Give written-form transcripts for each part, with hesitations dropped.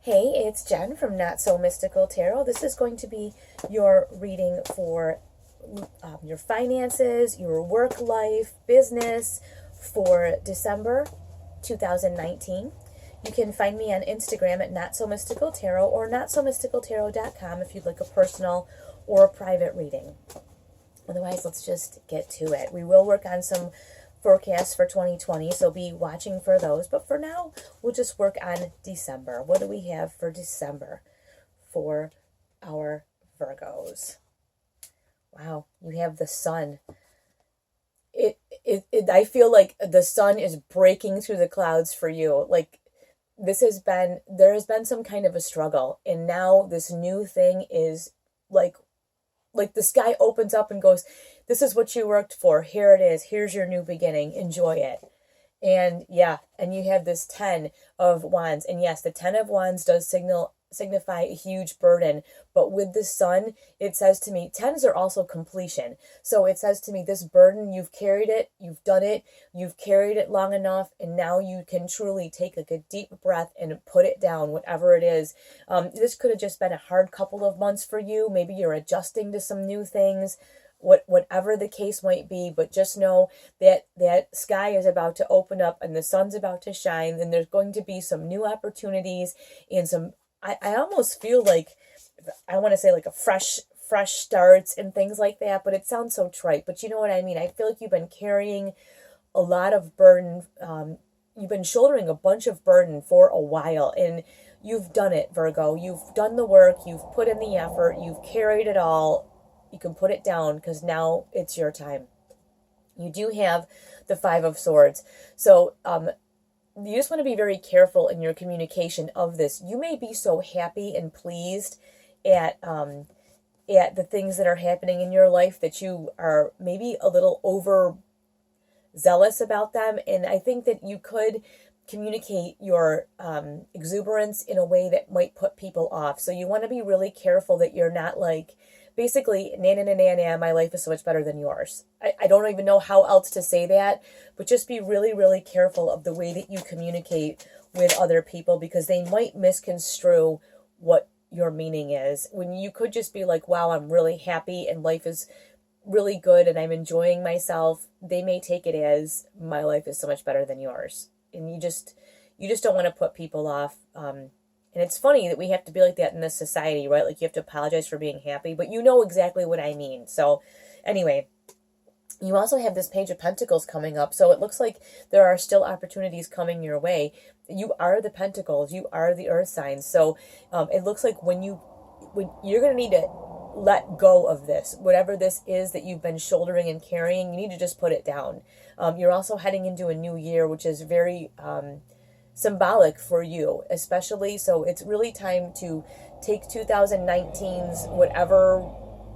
Hey, it's Jen from Not So Mystical Tarot. This is going to be your reading for your finances, your work life, business for December 2019. You can find me on Instagram at Not So Mystical Tarot or notsomysticaltarot.com if you'd like a personal or a private reading. Otherwise, let's just get to it. We will work on some forecasts for 2020, so be watching for those. But for now, we'll just work on December. What do we have for December for our Virgos? Wow, you have the sun. I feel like the sun is breaking through the clouds for you. Like there has been some kind of a struggle, and now this new thing is like the sky opens up and goes, this is what you worked for. Here it is. Here's your new beginning. Enjoy it. And yeah, and you have this 10 of wands. And yes, the 10 of wands does signify a huge burden. But with the sun, it says to me, 10s are also completion. So it says to me, this burden, you've carried it, you've done it, you've carried it long enough, and now you can truly take like a deep breath and put it down, whatever it is. This could have just been a hard couple of months for you. Maybe you're adjusting to some new things. Whatever the case might be, but just know that that sky is about to open up and the sun's about to shine, and there's going to be some new opportunities and some I almost feel like I want to say like a fresh starts and things like that, but it sounds so trite, but you know what I mean. I feel like you've been carrying a lot of burden. You've been shouldering a bunch of burden for a while, and you've done it, Virgo. You've done the work, you've put in the effort, you've carried it all. You can put it down because now it's your time. You do have the Five of Swords. So you just want to be very careful in your communication of this. You may be so happy and pleased at the things that are happening in your life that you are maybe a little over zealous about them. And I think that you could communicate your exuberance in a way that might put people off. So you want to be really careful that you're not like, basically, na, my life is so much better than yours. I don't even know how else to say that, but just be really, really careful of the way that you communicate with other people, because they might misconstrue what your meaning is. When you could just be like, wow, I'm really happy and life is really good and I'm enjoying myself, they may take it as my life is so much better than yours. And you just don't want to put people off. And it's funny that we have to be like that in this society, right? Like you have to apologize for being happy, but you know exactly what I mean. So anyway, you also have this Page of Pentacles coming up. So it looks like there are still opportunities coming your way. You are the Pentacles. You are the Earth signs. So it looks like when you're going to need to let go of this, whatever this is that you've been shouldering and carrying, you need to just put it down. You're also heading into a new year, which is very symbolic for you, especially. So it's really time to take 2019's whatever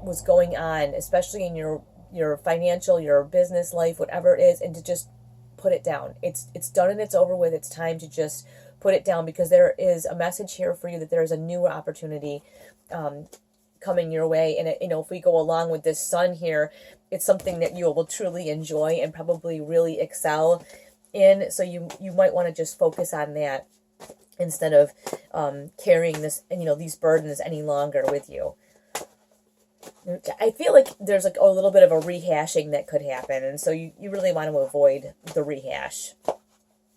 was going on, especially in your financial, your business life, whatever it is, and to just put it down. It's done and it's over with. It's time to just put it down, because there is a message here for you that there's a new opportunity coming your way. And if we go along with this sun here, it's something that you will truly enjoy and probably really excel in. So you might want to just focus on that instead of carrying this these burdens any longer with you. I feel like there's like a little bit of a rehashing that could happen, and so you really want to avoid the rehash,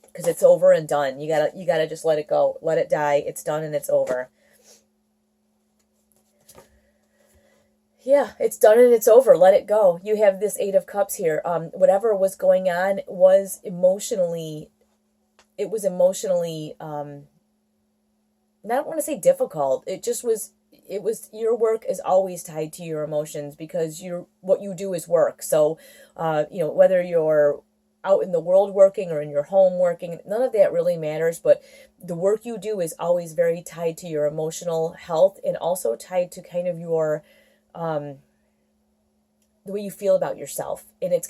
because it's over and done. You gotta just let it go, let it die. It's done and it's over. Yeah, it's done and it's over. Let it go. You have this Eight of Cups here. Whatever was going on was emotionally, I don't want to say difficult. It was, your work is always tied to your emotions, because what you do is work. So, whether you're out in the world working or in your home working, none of that really matters, but the work you do is always very tied to your emotional health, and also tied to kind of your the way you feel about yourself. And it's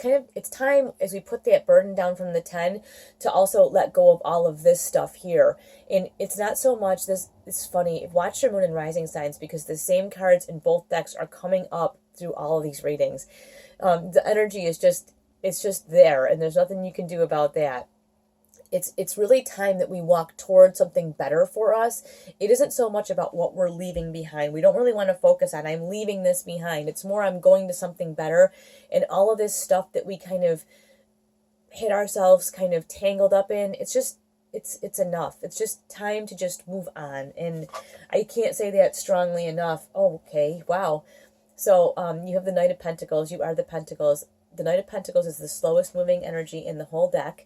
time, as we put that burden down from the 10, to also let go of all of this stuff here. And it's not so much this. It's funny, watch your moon and rising signs, because the same cards in both decks are coming up through all of these readings. The energy is it's just there, and there's nothing you can do about that. It's really time that we walk towards something better for us. It isn't so much about what we're leaving behind. We don't really want to focus on I'm leaving this behind. It's more I'm going to something better, and all of this stuff that we kind of hit ourselves kind of tangled up in. It's just it's enough. It's just time to just move on. And I can't say that strongly enough. Oh, okay. Wow. So you have the Knight of Pentacles. You are the Pentacles. The Knight of Pentacles is the slowest moving energy in the whole deck.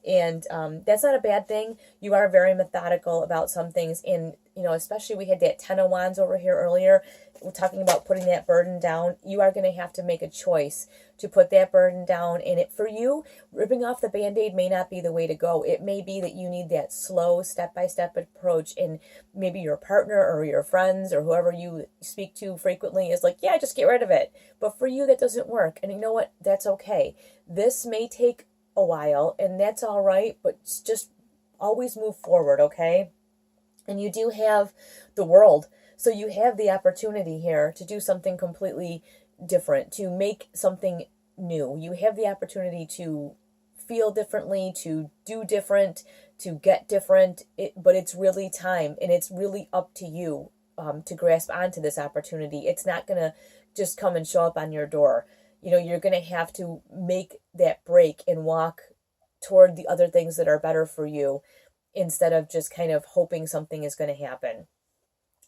And that's not a bad thing. You are very methodical about some things. And, you know, especially we had that 10 of Wands over here earlier. We're talking about putting that burden down. You are going to have to make a choice to put that burden down. And it for you, ripping off the Band-Aid may not be the way to go. It may be that you need that slow step-by-step approach. And maybe your partner or your friends or whoever you speak to frequently is like, yeah, just get rid of it. But for you, that doesn't work. And you know what? That's okay. This may take a while, and that's all right, but just always move forward, okay? And you do have the World, so you have the opportunity here to do something completely different, to make something new. You have the opportunity to feel differently, to do different, to get different, but it's really time, and it's really up to you to grasp onto this opportunity. It's not going to just come and show up on your door. You know, you're going to have to make that break and walk toward the other things that are better for you instead of just kind of hoping something is going to happen.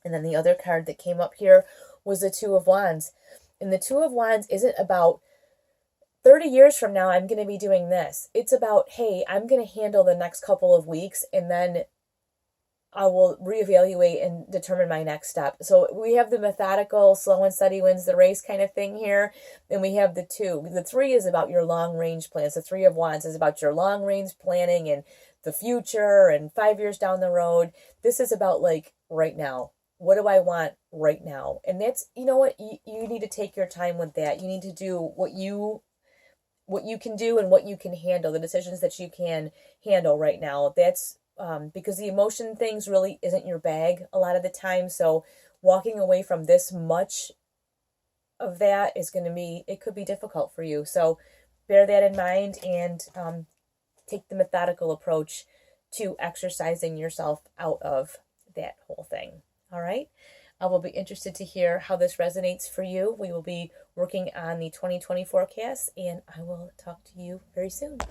And then the other card that came up here was the Two of Wands. And the Two of Wands isn't about 30 years from now, I'm going to be doing this. It's about, hey, I'm going to handle the next couple of weeks and then I will reevaluate and determine my next step. So we have the methodical, slow and steady wins the race kind of thing here. And we have the two. The three is about your long range plans. The Three of Wands is about your long range planning and the future and 5 years down the road. This is about like right now. What do I want right now? And that's, you know what, you need to take your time with that. You need to do what you can do and what you can handle, the decisions that you can handle right now. That's because the emotion things really isn't your bag a lot of the time. So walking away from this much of that is going to be, it could be difficult for you. So bear that in mind and take the methodical approach to exercising yourself out of that whole thing. All right. I will be interested to hear how this resonates for you. We will be working on the 2020 forecast, and I will talk to you very soon.